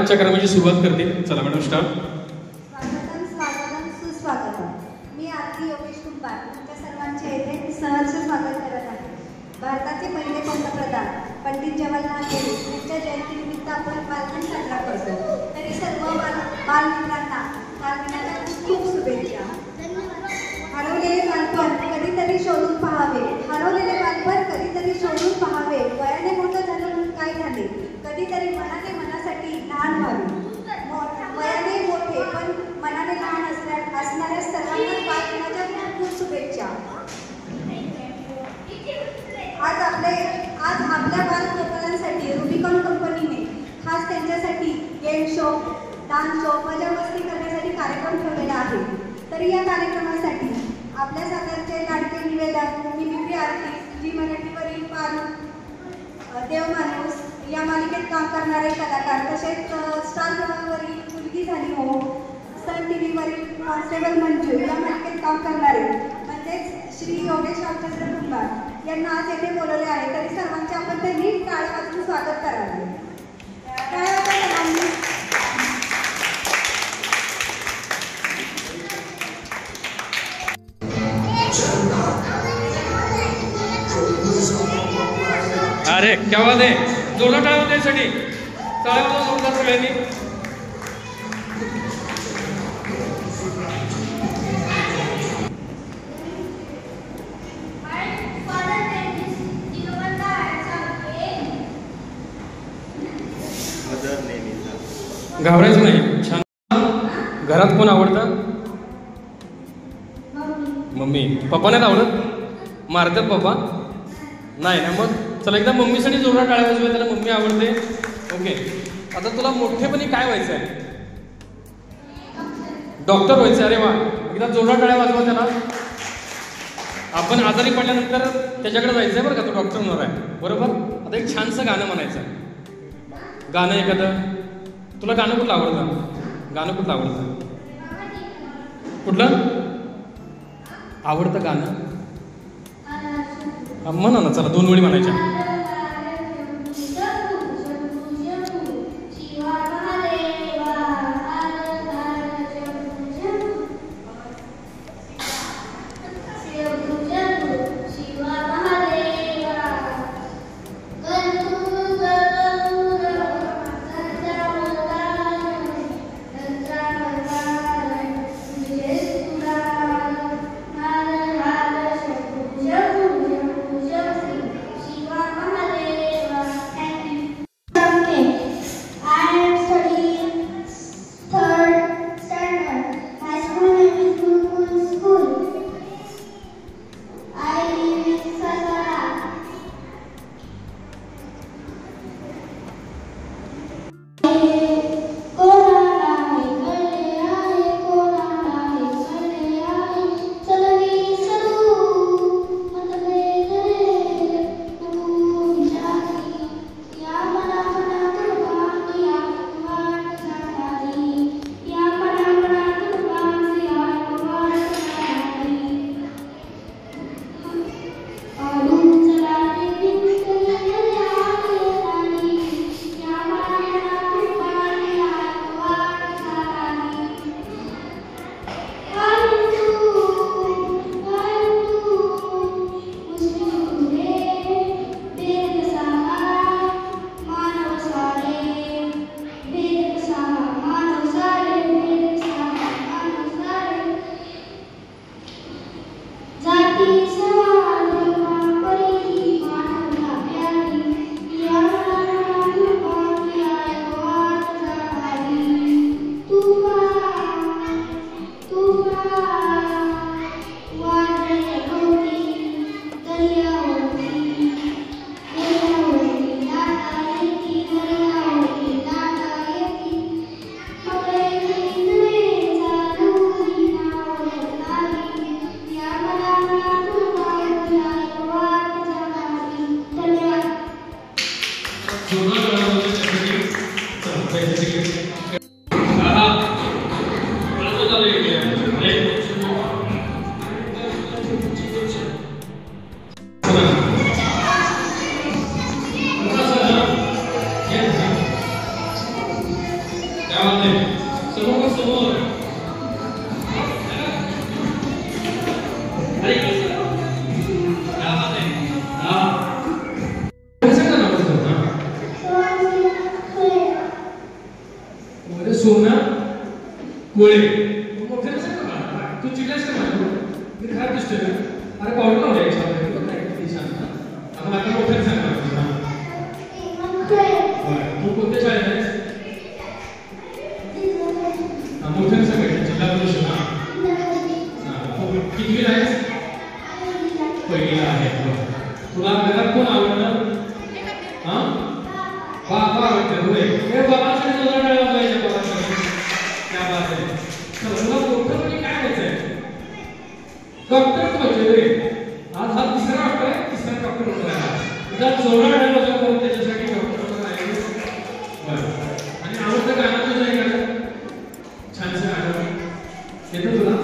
आजच्या कार्यक्रमाची सुरुवात करतील. चला मॅडम स्टार्ट. स्वागतम स्वागतम सुस्वागतम. मी आरती योगेश कुंभार तुमच्या सर्वांचे येथे सहर्ष स्वागत करत आहे. भारताचे पहिले पंतप्रधान पंडित जवाहरलाल नेहरू यांच्या जयंतीनिमित्त आपण बालदिन साजरा करतो. तरी सर्व बालमित्रांना बालदिनाच्या खूप खूप शुभेच्छा. हरवलेले बालपण कधीतरी शोधून पहावे. हरवलेले बालपण कधीतरी शोधून पहावे. वयाने मोठं झालं म्हणून काय झाले. कधीतरी मनाने मनासाठी लहान व्हावे. वयाने मोठे पण मनाने लहान असणाऱ्या सर्वांना बालदिनाच्या खूप खूप शुभेच्छा. आज आपल्या बालगोपालांसाठी रुबिकॉन कंपनीने खास त्यांच्यासाठी गेम शो, डान्स शो, मजा मस्ती करण्यासाठी कार्यक्रम ठेवलेला आहे. तरी या कार्यक्रमासाठी आपल्या सातारचे लाडके निवेदक, मिमिक्री आर्टिस्ट, जी मराठीवरील पारू, देवमाणूस या मालिकेत काम करणारे कलाकार, तसेच स्टार प्रवाहावरील मुलगी झाली हो, सन टीव्हीवरील कॉन्स्टेबल मंजू या मालिकेत काम करणारे म्हणजेच श्री योगेश रामचंद्र कुंभार यांना आज येथे बोलवले आहे. तरी सर्वांचे आपण ते नीट टाळ्या वाजवून स्वागत करावे. काय वाटतं सर्वांनी? अरे क्या बात आहे. जोरदार टाळ्या त्यासाठी. टाळ्या वाजवा जोरदार सगळ्यांनी. घाबरायचं नाही. छान. घरात कोण आवडतं? मम्मी. पप्पा नाहीत आवडत? मारतात पप्पा? नाही ना. मग चला एकदा मम्मीसाठी जोरदार टाळ्या वाजवूया. त्याला मम्मी आवडते. ओके. आता तुला मोठेपणी काय व्हायचं आहे? डॉक्टर व्हायचं. अरे वा. एकदा जोरदार टाळ्या वाजवा त्याला. आपण आजारी पडल्यानंतर त्याच्याकडे जायचं आहे बरं का. तो डॉक्टर होणार आहे बरोबर. आता एक छानसं गाणं म्हणायचं. गाणं एखादं. तुला गाणं कुठलं आवडतं? गाणं कुठलं आवडतं? कुठलं आवडतं गाणं? म्हणा ना. चला 2 वेळी म्हणायच्या. सोना कोळे मोठ्याने सांग ना, तू चिडलास का माझ्या मी खराब दिसतोय का? अरे पावडर लावलंय आता मोठ्याने सांग तू कोणत्या शाळेत आहेस? मोठ्याने सांगायचं जिल्हा परिषद. कितवीला आहेस? पहिलीला आहे. तुला घरात कोण आवडतं? बाबा आवडतं होय. हे बाबासाठी तुला टाळा पाहिजे बाबासाठी. क्या बात आहे. तुला मोठं म्हणजे काय व्हायचंय? डॉक्टर व्हायचे रे. आज हा तिसरा डॉक्टर आहे, तिसरा डॉक्टर होता. तुझा जोडा टाळा करून त्याच्यासाठी डॉक्टर होता आहे. आणि आवडतं गाणं तुझं आहे का? छानसं गाणं येतं तुला?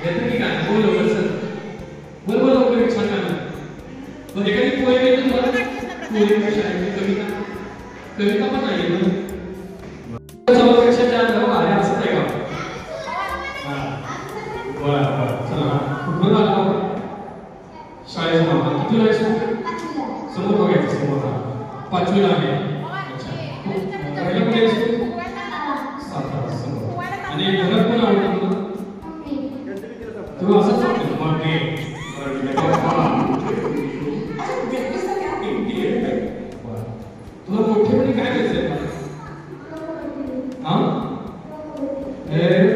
येतं की गाणं? बोल लवकर सर. बोल बोल लवकर एक छान गाणं. मग एखादी पोएम येतं तुला? कविता कविता पण नाही ना. पेक्षा जास्त अरे असं नाही का? बरं चला कुठून आला शाळेचं नाव किती आहे? समोर बघायचं समोर. पाचवीला आहे. अच्छा कुठे सातारा समोर. आणि घरात पण आवडतं तुला? तुला असंच वाटतं मग तुला मोठेपणी काय करायचंय?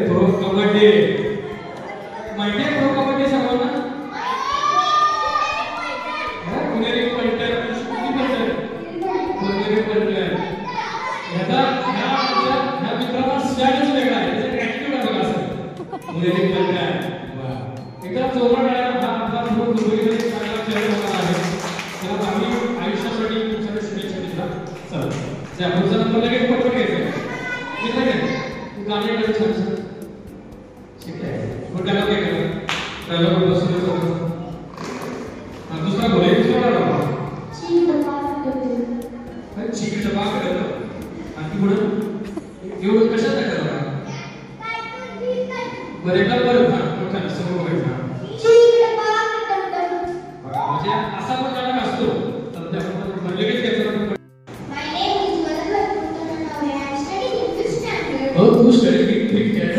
प्रो कबड्डी माहिती आहे? प्रो कबड्डी सर्वांना पुणेरी पलटण पुणेरी पलटण ह्या मित्राचा स्टॅटच वेगळा आहे. त्याचा ऍटिट्यूड आहे बघा असं. पुणेरी पलटण एकदा जोरात हा आपला प्रो कबड्डी चांगला खेळ होणार आहे. त्याला आम्ही आयुष्यासाठी तुमच्याकडे शुभेच्छा दिल्या. चला त्या पुढचा नंबर लगेच पटकन घ्यायचा. किती घ्यायचं? तू गाणे गाणं छान छान. ठीक आहे. मग त्याला काय करायचं? त्याला बसून बसायचं. दुसरा बोल आहे. दुसरा बोला. चीक डबा करत. आणखी पुढं एवढं कशात करत? बरं एकदा बरं मोठ्या समोर बघायचा. म्हणजे असा पण गाणं असतो तर आपण लगेच घ्यायचं. तू स्टडी क्रिकेट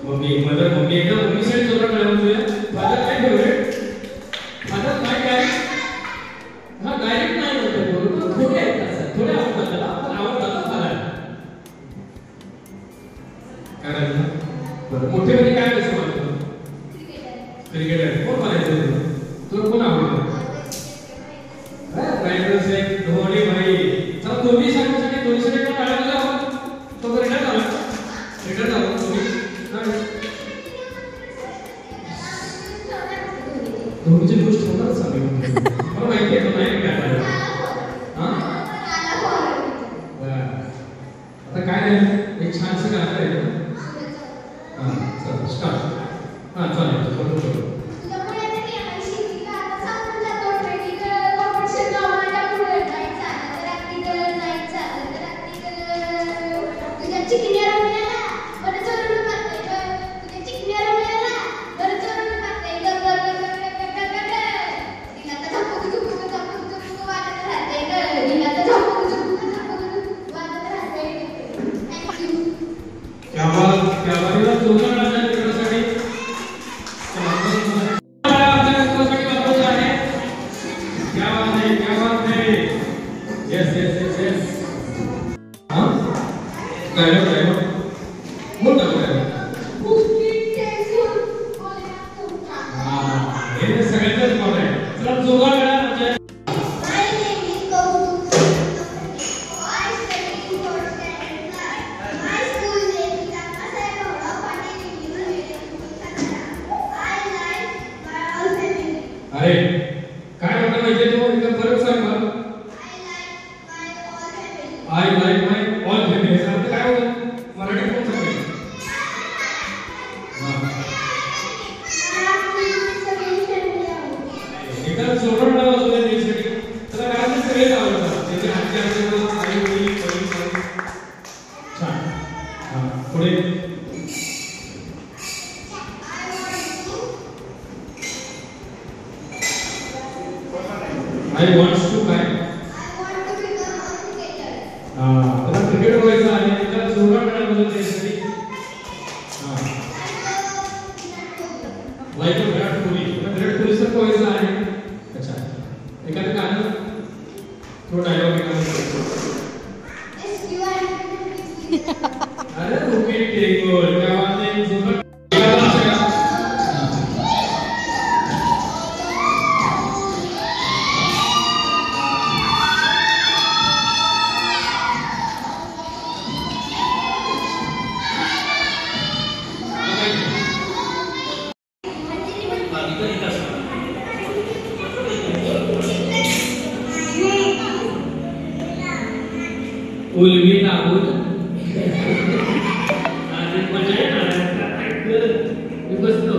मम्मी एकदम मम्मीसाठी जोरात कळवून तुझ्या फादर काय फेवरेट? फादर काय काय? हा डायरेक्ट नाही बोलतो. थोडे आहेत थोडे आवडतात त्याला पण आवडतात फादर. काय करायचं? बरं मोठे म्हणजे काय करायचं मला? क्रिकेटर. कोण म्हणायचं तुला? कोण आवडतं? रायडर्स आहे धोनी भाई. चला दोन्ही सांगण्यासाठी दोन्हीसाठी पण काढायला जाऊ. तो रिटर्न झाला. रिटर्न झाला दोन्ही. दोन्हीची गोष्ट होणारच चालू मला माहिती आहे. तो नाही काय आता काय नाही एक छानसं गाणं आहे ना. चल स्टार्ट. चालेल बरोबर. अरे काय म्हणता माहिती तू एकदम परत सांग मला. I like my all family. अर्थ काय होतं मराठीत कोण सांगेल? एकदा जोडून लावा सुद्धा देशासाठी. त्याला घरातले सगळेच आवडतात. त्याचे आजी आजोबा आई वडील छान. पुढे त्याला क्रिकेट व्हायचं आहे, त्याला जोरात टाळ्या वाजवून द्यायसाठी. लाईक विराट कोहली, विराट कोहली सर व्हायचं आहे. अच्छा, एखादं गाणं थोडं डायलॉग अरे ओके ठीक बोल क्या बात है जोरात उलवी नाबूद आणि मजा मी बसलो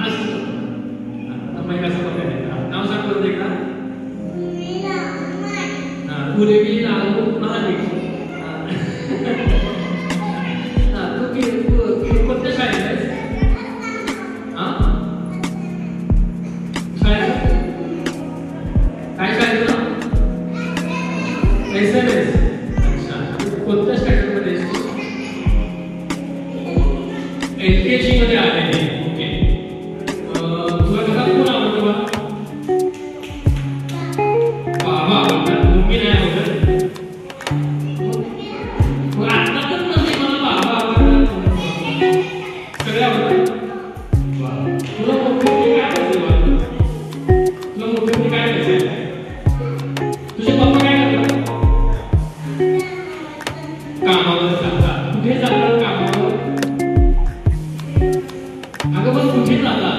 हसलो. आता मग कसं बघायचं नाव सांग परत एकदा. उलवी नाबूद महादेव. तू कोणत्या शाळेत आहेस? शाळेत काय शाळेत ना SMS. कोणत्या स्टँडर्ड मध्ये LKG मध्ये आलेले. ओके, तुला कसा कोण आवडतो बा? बाबा आवडतात, मम्मी नाही आवडत. मग आता तर म्हणजे मला बाबा आवडतात, सगळे आवडतात. तुला मोठी काय आवडते बा? तुला मोठी काय असेल? तुझे पप्पा काय करतात? कामावर जातात. कुठे जातात कामावर? अगं पण कुठे जातात?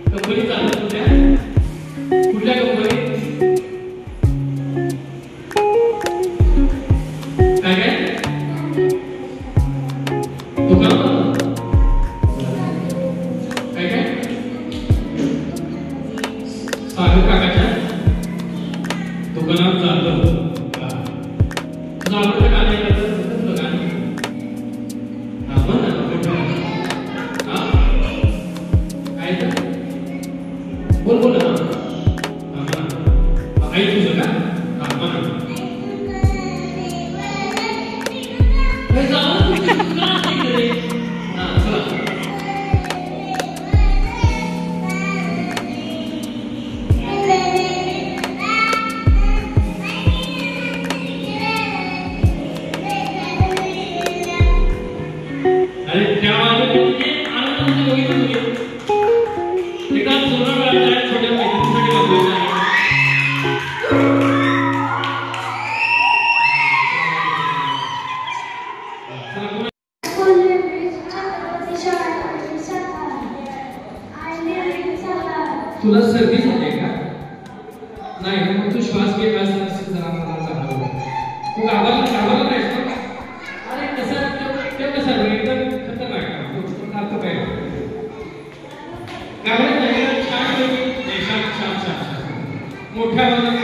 कंपनीत जातात. कुठल्या कंपनीत? काय काय दुकानात? काय काय सागर काकाच्या दुकानात जातो. तुझं आवडतं गाणं आहे का? तुझं गाणं म्हण ना. काय बोल बोल ना. आई तुझं का? तुला सर्दी झाली का? नाही, मग तू श्वास घे. जरा मला जाणवलं तू गावाला नाहीस ना? अरे कसं ते कसं एकदम खतरनाक अर्थ काय गावाला नाही. छान मोठ्या आवाजात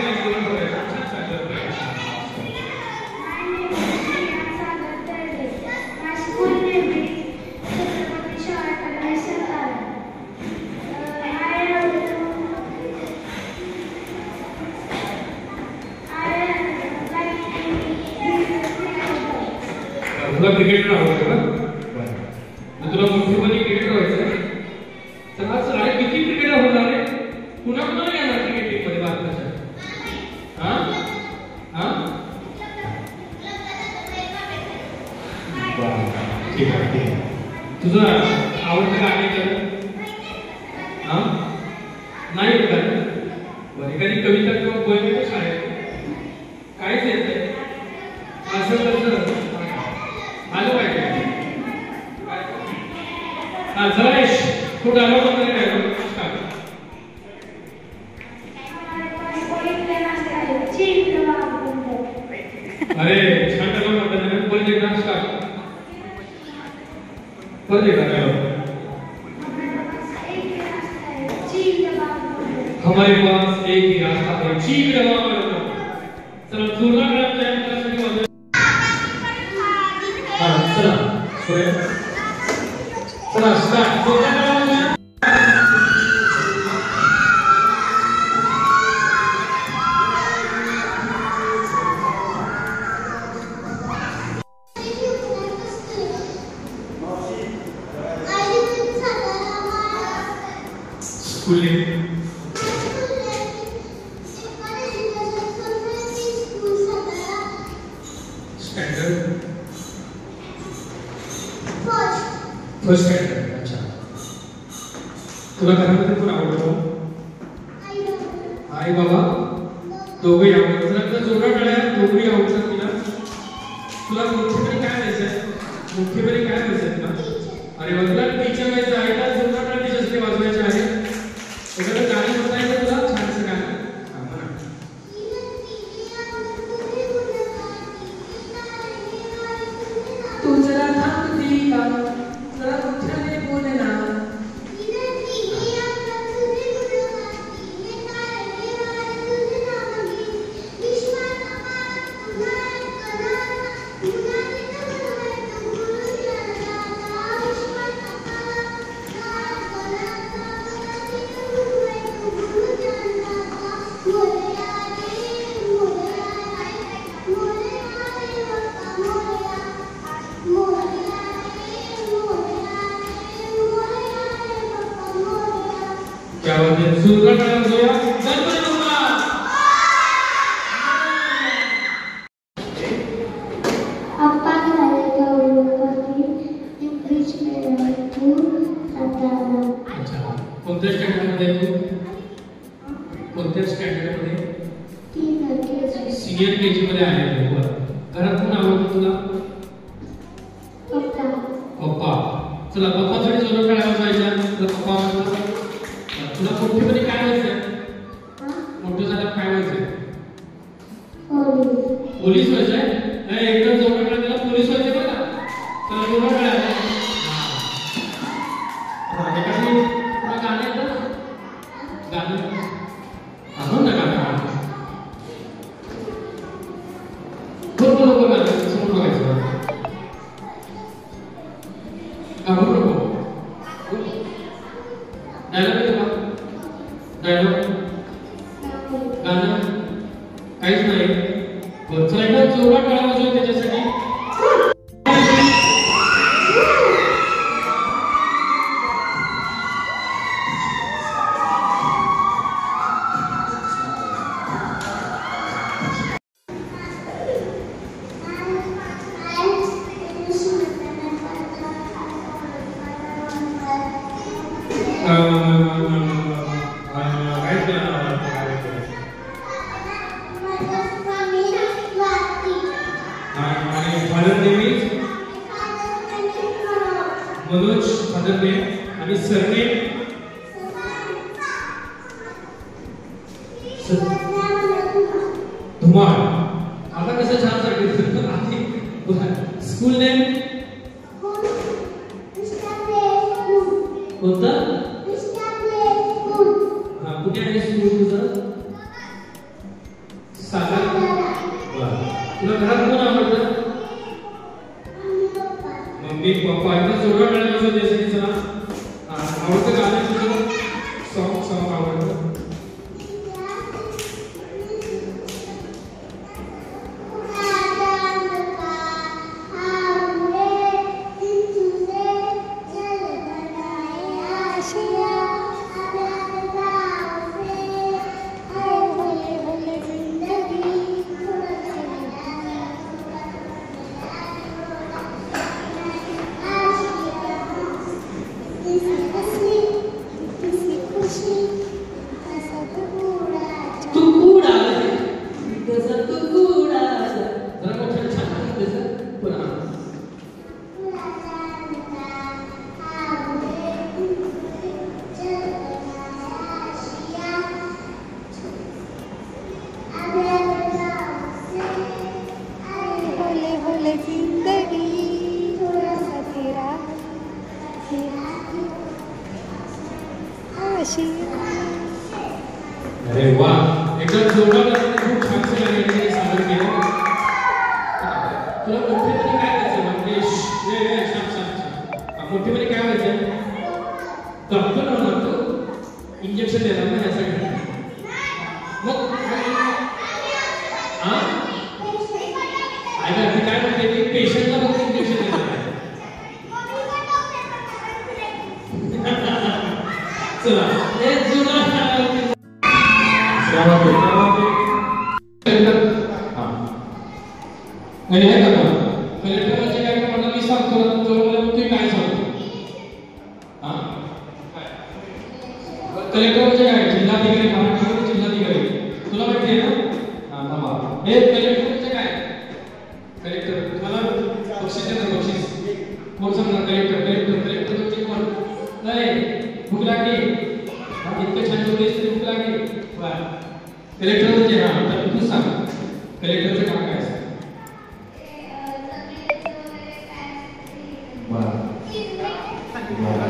तुला क्रिकेटर आवडतं का? तुला मोठीपणी क्रिकेटर व्हायचं आहे तर आज साडे किती क्रिकेटर होणार आहे? पुन्हा कुणाला येणार क्रिकेट मध्ये भारताच्या? ठीक आहे. तुझं आवडतं गाणे तर नाही येत का? बरं, एखादी कविता किंवा पोएम येते शाळेत? काहीच येत नाही. असं कसं आलं पाहिजे. चला यश तू डायलॉग वगैरे डायलॉग अरे छान डायलॉग म्हणतात. परत एकदा स्टार्ट. परत एकदा डायलॉग. हमारे पास एक ही रास्ता है. चीख दबाव करता. चला जोरदार टाळ्या त्यासाठी वाजवा. चला चला start. School name standard first standard. अच्छा. तुला घरामध्ये कोण आवडतो? आई बाबा दोघेही आवडतात. तुला तर जोडा टाळ्या दोघेही आवडतात तिला. तुला मोठेपणी काय व्हायचंय? मोठेपणी काय व्हायचंय तुला? अरे वा, तुला टीचर व्हायचं आहे का? जोडा टाळ्या टीचरसाठी वाजवायचे आहे. एखादं गाणं म्हणता येतं तुला? छानसं गाणं. तू जरा थांबती का? जरा मोठ्याने बोल ना. क्या बात है. सुंदर टाळ्या वाजवूया. गणपती बाप्पा. आपण झालेल्या ओळखी इंग्लिश मीडियमतून सातारा. अच्छा. कोणत्या स्टँडर्डमध्ये आहे तू? कोणत्या स्टँडर्डमध्ये? सिनियर केजी मध्ये आहे. घरात कोण आवडतं तुला? पप्पा. पप्पा. चला पप्पासाठी जोरात टाळ्या वाजवायच्या. तुला पप्पा आवडतात. तुला मोठेपणी काय व्हायचंय? मोठं झाल्यावर काय व्हायचंय? पोलीस व्हायचंय. एकदम जोरात टाळ्या त्याला पोलीस व्हायचंय बघा. चला जोरात टाळ्या. एखादी तुला गाणं येतं ना? गाणं अहो ना गाणं बरोबर बरोबर गाणं समोर बघायचं. घाबरू नको. डायलॉग येतो का? डायलॉग गाणं काहीच नाही. बरं चला एकदा जोरात टाळ्या वाजवूया त्याच्यासाठी. मनोज फादर नेम आणि सरनेम धुमाळ. आता कसं छान सांगितलं. स्कूल नेम कोणता? हा कुठे आहे स्कूल तुझं? सागर. तुला घरात कोण आवडतं? Mummy papa. एकदा जोरात टाळ्या वाजवूया त्यासाठी. चला आवडतं गाणं तुझं? सॉन्ग आवडतं? अरे वा, एकदम जोरात खूप छान गाणी सादर केलं. तुला मोठेपणी काय व्हायचं मंगेश? मोठेपणी काय व्हायचं? डॉक्टर होणार तू? इंजेक्शन देणार ना यासाठी? मग हा ऐका ती काय म्हणते की पेशंटला फक्त इंजेक्शन देणार आहे. चला आणि आहे का कलेक्टर म्हणजे काय म्हणा मी सांगतो तुम्हाला तुम्ही काय सांगतो हां कलेक्टर म्हणजे काय जिल्हाधिकारी महाराष्ट्राचे जिल्हाधिकारी तुला माहिती आहे ना हां थांबा हे कलेक्टर म्हणजे काय कलेक्टर तुम्हाला बक्षीस देतो बक्षीस कोण सांगणार कलेक्टर म्हणजे कोण नाही भूक लागली इतकं छान बोलतेस भूक लागली बरं कलेक्टर म्हणजे हां तर तू सांग कलेक्टरचं काम काय असतं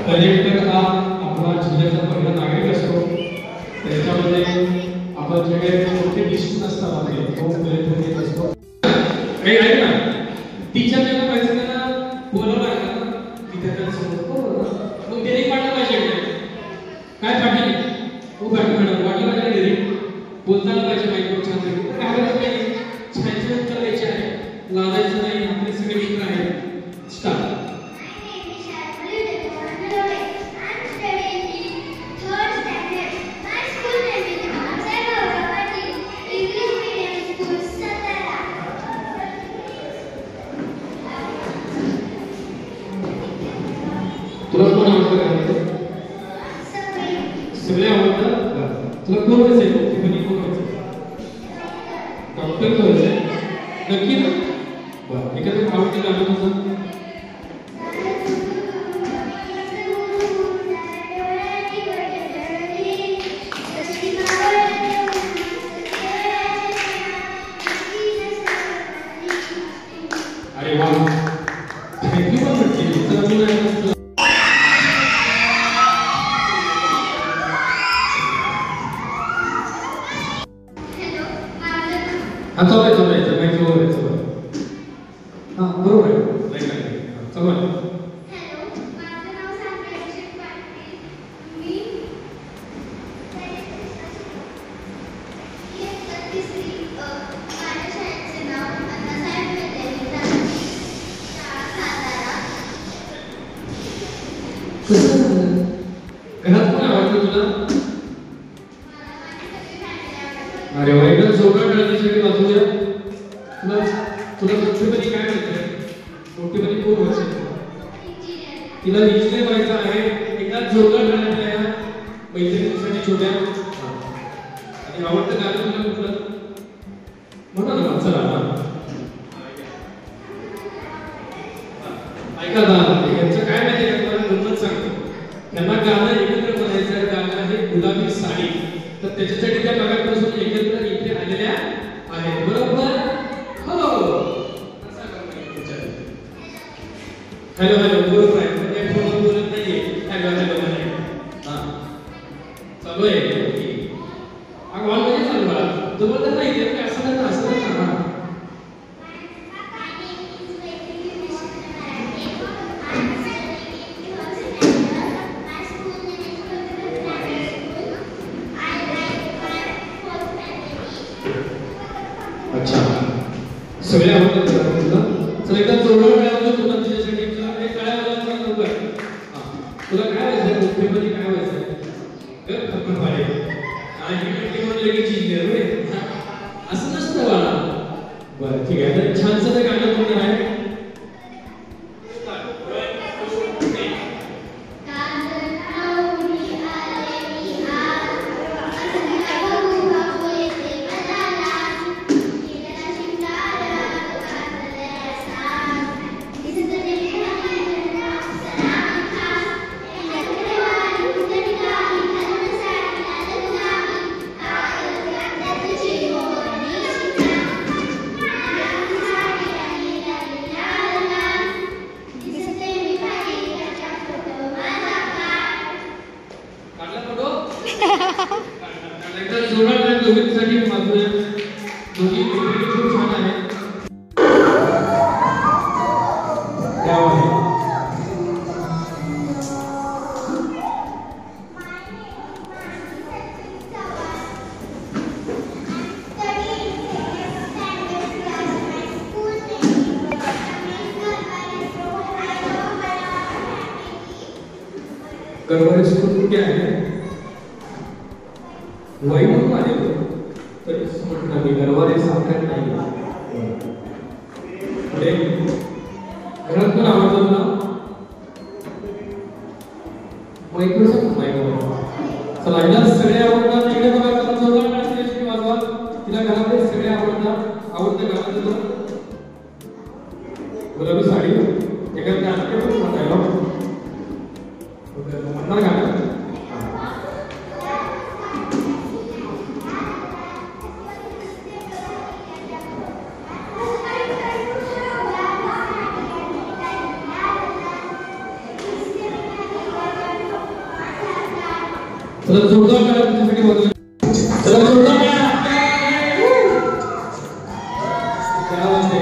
कलेक्टर हा आपला जिल्ह्याचा पहिला नागरिक असतो त्याच्यामध्ये आपण जे काही मोठे डिसिजन असतात आपले तो कलेक्टर घेत असतो काही आहे ना टीचर ज्यांना पाहिजे त्यांना बोलावं लागतं ना विद्यार्थ्यांसमोर मग ते पाठलं पाहिजे काय पाठवली खूप वाटलं पाहिजे डेरी बोलताना पाहिजे माहिती छान तर काय नाही छानचे उत्तर द्यायचे आहे लाजायचं नाही आपले सगळे मित्र आहेत स्टार्ट तुला कोण आवडतं सगळे आवडतं तुला कोण असेल कोण डॉक्टर व्हायचंय नक्की ना बरं एखादं आवडतं गाणं तुझं अरे वा थँक्यू पण म्हटली हाँ चलो मैं जो है चलो हाँ बरोबर है राइट राइट चलो हेलो माझं नाव साक्षी पाटील मी तिसरी माझ्या शाळेचे नाव अण्णासाहेब विद्यालय सातारा कसं झालं घरात कोण आवडतं तुला अरे वा एकदम जोरदार टाळ्या सगळी वाजवू द्या तुला मोठेपणी काय व्हायचंय मोठेपणी कोण व्हायचं तिला इंजिनियर व्हायचं आहे एकदा जोरदार टाळ्या द्या मैत्रिणींसाठी छोट्या आणि आवडतं गाणं तुला कुठलं म्हणा ना चला ऐका ना यांचं काय माहिती आहे का तुम्हाला गंमत सांगतो त्यांना गाणं एकत्र बनायचं गाणं आहे गुलाबी साडी तर त्याच्यासाठी त्या भागापासून एकत्र इथे आलेल्या आहेत बरोबर हो हॅलो हॅलो बरोबर आहे म्हणजे फोन बोलत नाहीये हॅलो हॅलो नाही हां चालू आहे अगं ऑन म्हणजे चालू आहे तुम्हाला तर नाही येत असं नाही असं नाही अच्छा सगळे आवडतात तुला चल एकदा जोरदार टाळ्या वाजव तुला तुझ्यासाठी एक टाळ्या वाजव मला लवकर तुला काय व्हायचं मोठेपणी काय व्हायचं खपखप पाडे आणि ही म्हणले की इंजिनियर रे असं नसतं बाळा बरं ठीक आहे तर छानसं ते गाणं कोणतं आहे दोघींसाठी मागूया दोघी खूप छान आहे गरवारे स्कूल कुठे आहे वही म्हणून आले तर गरवारे सांगत नाही गुलाबी साडी एखाद्या म्हणणार गाणं चला जोरदार करा तुमच्यासाठी बदल चला जोरदार करा क्या बोलते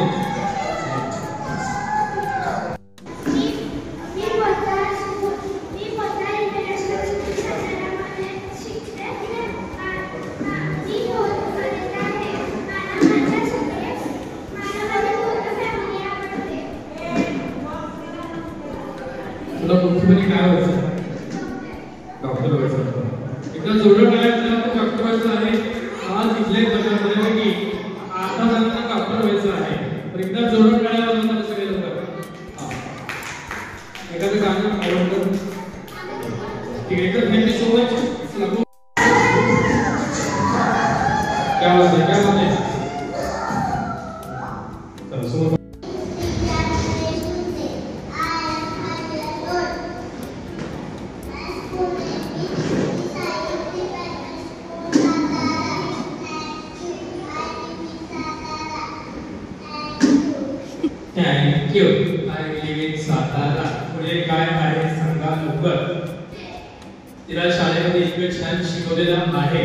तुला मुख्यमंत्री काय व्हायचं डॉक्टर व्हायचं एकदा जोडलं टाळायचं तो डॉक्टर व्हायचं आहे आज इथले बऱ्यापैकी आता त्यांना डॉक्टर व्हायचं आहे तर एकदा जोडलं टाळायला मला सगळे लोक एखादं गाणं आवडतं ठीक आहे तर थँक्यू सो मच क्या बात है चला समोर thank you I live in Satara पुढे काय आहे सांगा लवकर तिला शाळेमध्ये इतकं छान शिकवलेलं आहे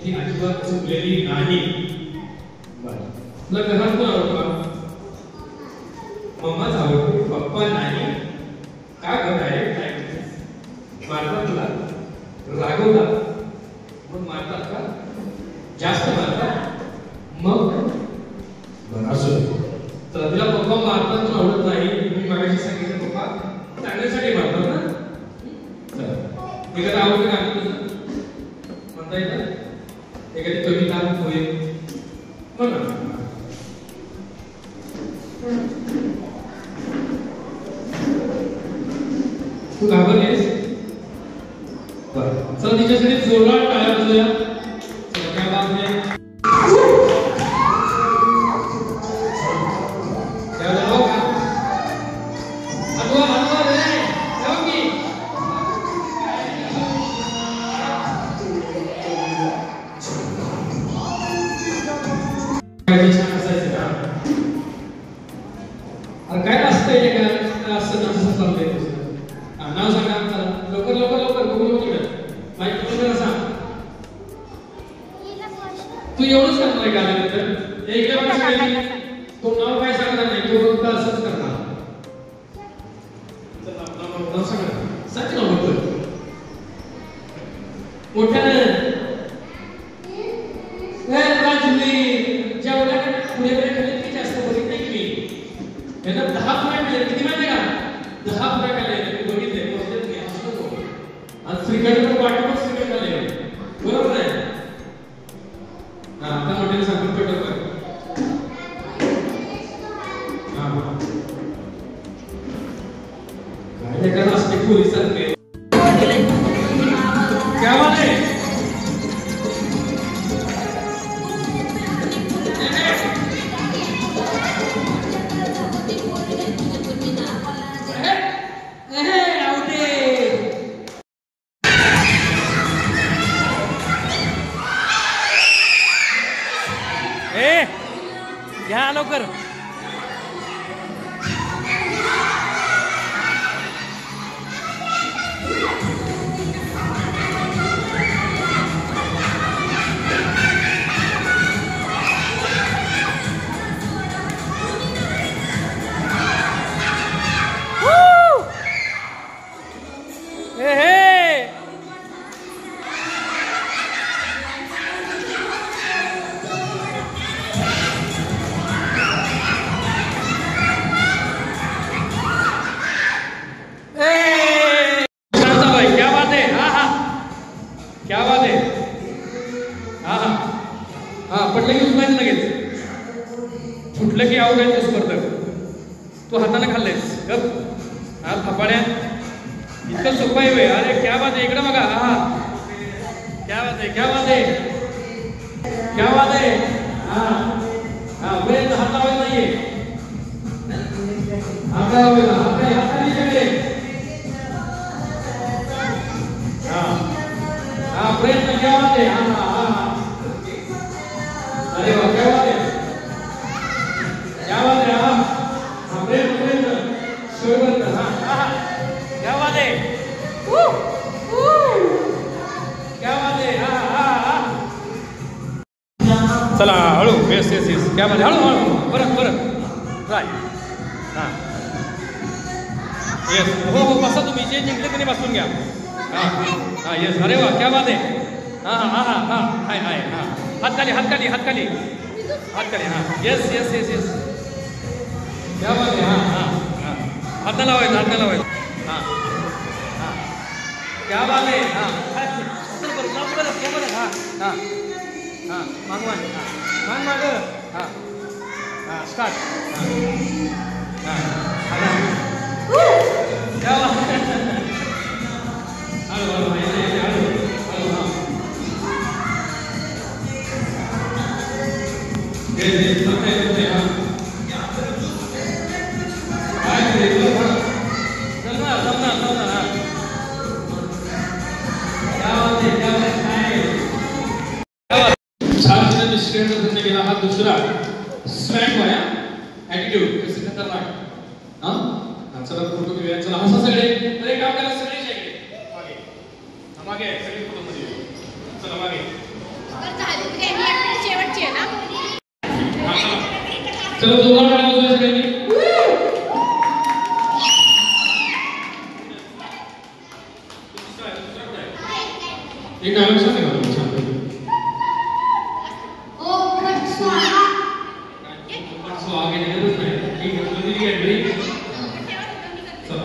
ती अजिबात चुकलेली नाही तुला घरात कोण आवडतं मम्माच आवडते पप्पा नाही का घर डायरेक्ट काय मारतात तुला रागवतात मग मारतात का जास्त मारतात मग बरं असं तर तिला पप्पा मारतात तुला आवडत नाही मी मागाशी सांगितलं पप्पा चांगल्यासाठी मारतात ना चला एखादं आवडतं गाणं तुझं म्हणता येतं एखादी कविता पोएम म्हणा तू घाबरलीस बरं चला तिच्यासाठी जोरदार टाळ्या वाजवूया चला काय बात नाही काय असतंय का असं नसं चाललंय नाव सांगा लवकर लवकर लवकर बघू माहिती तुम्हाला सांग तू एवढंच करणार आहे गाण्यानंतर एकदा बघा तो नाव काय सांगणार नाही तो फक्त असंच करणार नाव सांगा सांग नाव बघतो मोठ्यानं जेवढ्या पुढे खाली जास्त बघितलं की मी यांना 10 पुऱ्या मिळाले किती माहिती का 10 पुऱ्या खाल्ले बघितले आज श्रीखंड वाटून श्रीखंड आले बरोबर आहे हा आता मोठ्याने सांगून पटत काय एखादा असते पोलिसांकडे क्या बात है घ्या लवकर क्या बात है हा हा हा पडलं की उचलायचं लगेच फुटलं की आऊ काय स्पर्धक तू हाताने खाल्लेस गप हा थपाड्या इतकं सोपं आहे वे अरे क्या बात आहे इकडे बघा हा क्या बात है क्या बात है क्या बात है हा हा प्रयत्न हात लावायचा नाहीये. हात लावायचा, हात खाली सगळे. हा प्रयत्न केव्हा ते. अरे वा केव्हा ते क्या बात है. हा प्रयत्न शेवटपर्यंत. क्या बात है. क्या बात है. चला हळू. Yes yes yes. क्या बात आहे. हळू परत ट्राय. हां येस. हो बसा तुम्ही. जे जिंकले त्याने बसून घ्या. हां येस. अरे वा क्या बात आहे. हां हाय हां. हात खाली हां. येस क्या बात आहे. हां हात न लावायचं. हां क्या बात आहे. हां माग. हां स्टार्ट. क्या बात आहे. गेला हा दुसरा स्ट्रँड वाया ॲटिट्यूड कसे खतरनाक. चला फोटो घेऊया. चला हसा सगळे. तर एक काम करा सगळे मागे सगळे फोटो मध्ये. चला मागे. शेवटची आहे ना. चला जोरात टाळ्या वाजवा सगळ्यांनी. एक डायलॉग सांगा मला छान. आगे निकलच नाही. ठीक आहे तुला दिली आहे. चला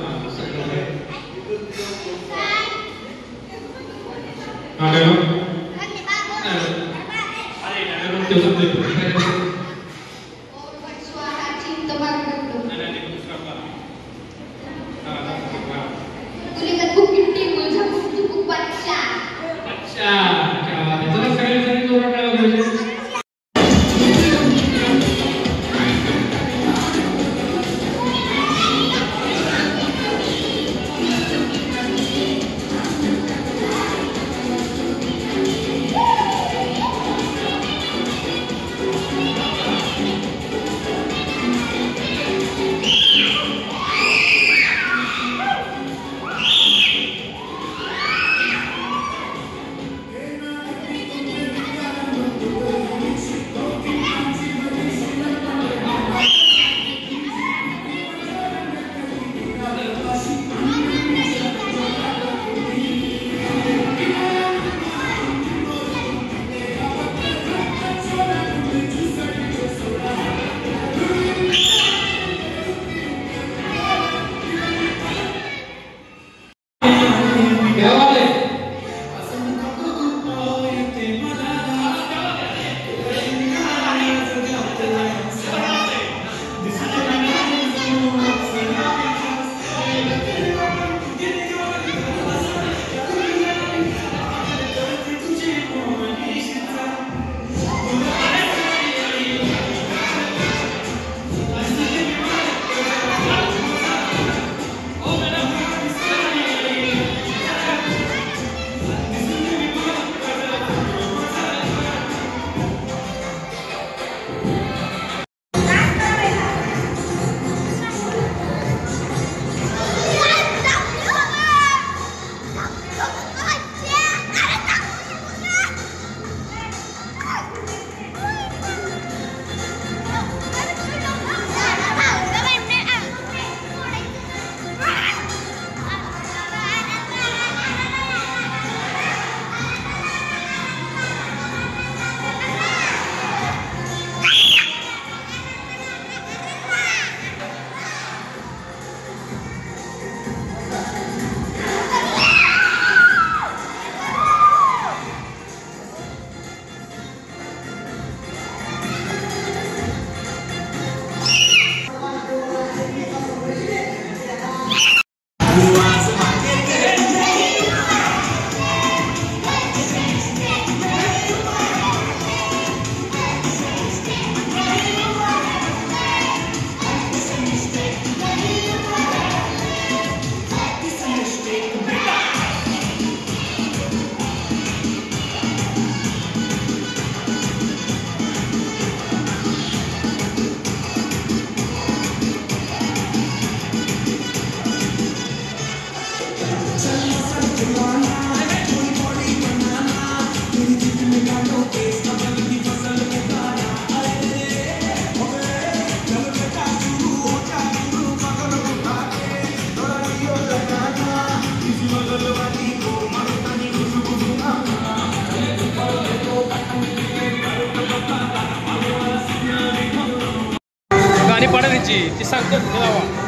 गाणी पाडा त्याची ती सांगतो लावा.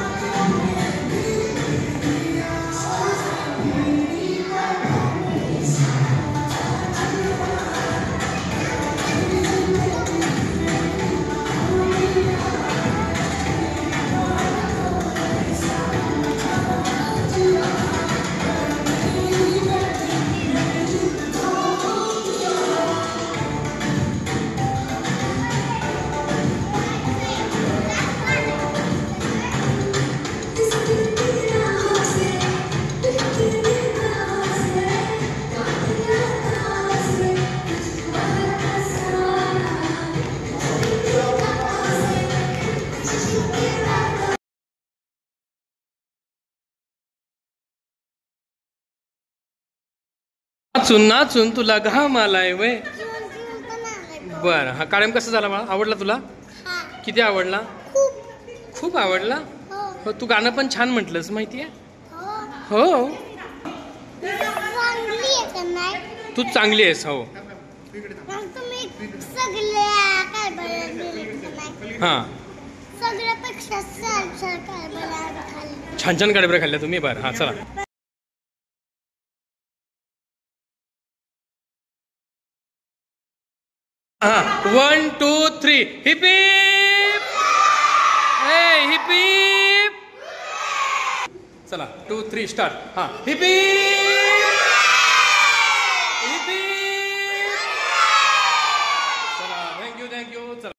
नाचून नाचून तुला घाम आलाय वय. बरं हा कार्यक्रम कसा झाला मला आवडला तुला? किती आवडला? खूप आवडला. हो तू गाणं पण छान म्हटलंस माहितीये. हो तू चांगली आहेस. हो हा छान छान कार्यक्रम खाल्ल्या तुम्ही. बरं हा चला. हा 1 2 3 हिप हिप. Heap heap. चला 2 3 स्टार्ट. हा हिप हिप.